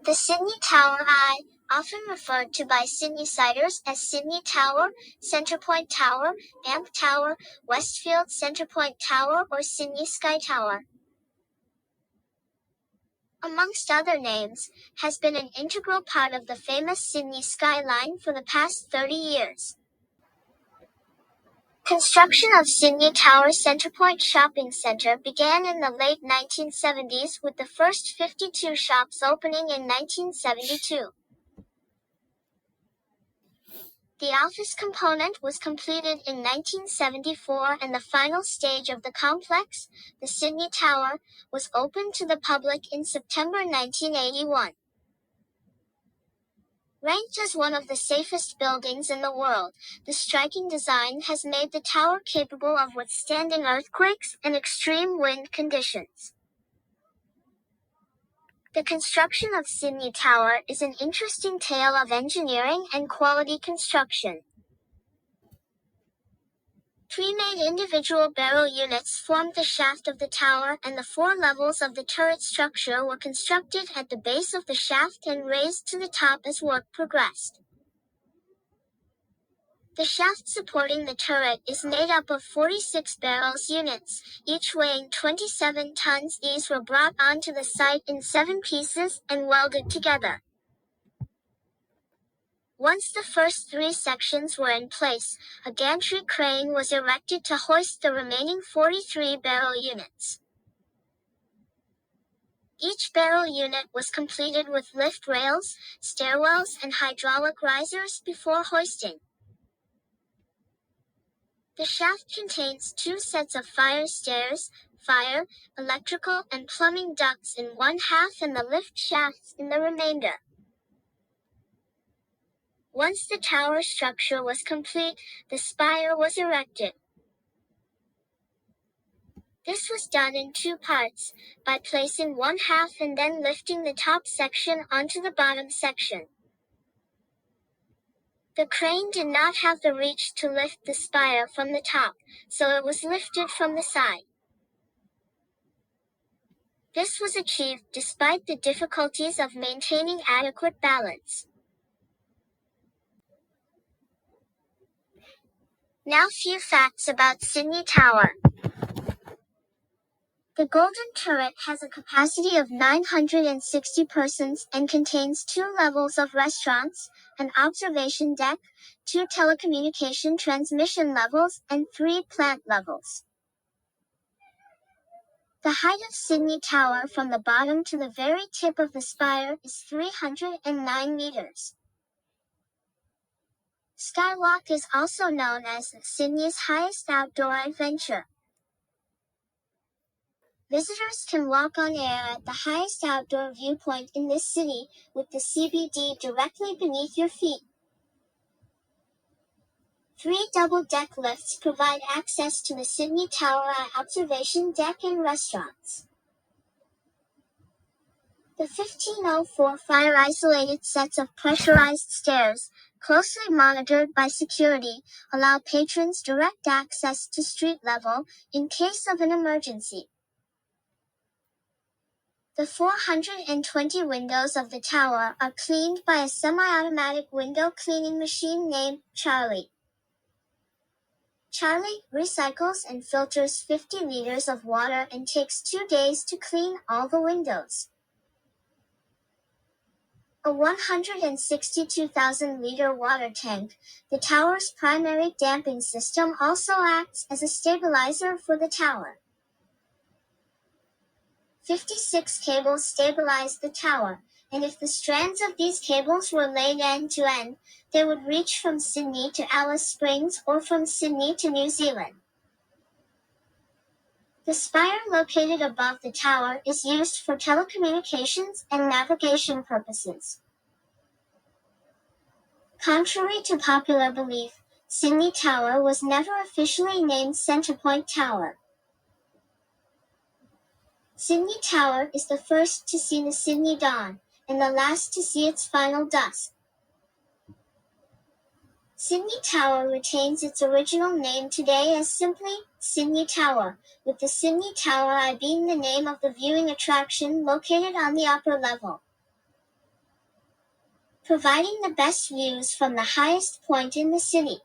The Sydney Tower Eye, often referred to by Sydneysiders as Sydney Tower, Centrepoint Tower, Amp Tower, Westfield Centrepoint Tower or Sydney Sky Tower, amongst other names, has been an integral part of the famous Sydney skyline for the past 30 years. Construction of Sydney Tower Centrepoint Shopping Centre began in the late 1970s with the first 52 shops opening in 1972. The office component was completed in 1974 and the final stage of the complex, the Sydney Tower, was opened to the public in September 1981. Ranked as one of the safest buildings in the world, the striking design has made the tower capable of withstanding earthquakes and extreme wind conditions. The construction of Sydney Tower is an interesting tale of engineering and quality construction. Pre-made individual barrel units formed the shaft of the tower and the 4 levels of the turret structure were constructed at the base of the shaft and raised to the top as work progressed. The shaft supporting the turret is made up of 46 barrels units, each weighing 27 tons. These were brought onto the site in 7 pieces and welded together. Once the first 3 sections were in place, a gantry crane was erected to hoist the remaining 43 barrel units. Each barrel unit was completed with lift rails, stairwells and hydraulic risers before hoisting. The shaft contains 2 sets of fire stairs, fire, electrical and plumbing ducts in one half and the lift shafts in the remainder. Once the tower structure was complete, the spire was erected. This was done in 2 parts, by placing one half and then lifting the top section onto the bottom section. The crane did not have the reach to lift the spire from the top, so it was lifted from the side. This was achieved despite the difficulties of maintaining adequate balance. Now few facts about Sydney Tower. The Golden Turret has a capacity of 960 persons and contains 2 levels of restaurants, an observation deck, 2 telecommunication transmission levels, and 3 plant levels. The height of Sydney Tower from the bottom to the very tip of the spire is 309 meters. Skywalk is also known as Sydney's highest outdoor adventure. Visitors can walk on air at the highest outdoor viewpoint in this city, with the CBD directly beneath your feet. 3 double-deck lifts provide access to the Sydney Tower Eye observation deck and restaurants. The 1504 fire-isolated sets of pressurized stairs, closely monitored by security, allow patrons direct access to street level in case of an emergency. The 420 windows of the tower are cleaned by a semi-automatic window cleaning machine named Charlie. Charlie recycles and filters 50 liters of water and takes 2 days to clean all the windows. A 162,000-liter water tank, the tower's primary damping system, also acts as a stabilizer for the tower. 56 cables stabilize the tower, and if the strands of these cables were laid end to end, they would reach from Sydney to Alice Springs or from Sydney to New Zealand. The spire located above the tower is used for telecommunications and navigation purposes. Contrary to popular belief, Sydney Tower was never officially named Centrepoint Tower. Sydney Tower is the first to see the Sydney dawn, and the last to see its final dusk. Sydney Tower retains its original name today as simply Sydney Tower, with the Sydney Tower Eye being the name of the viewing attraction located on the upper level. providing the best views from the highest point in the city.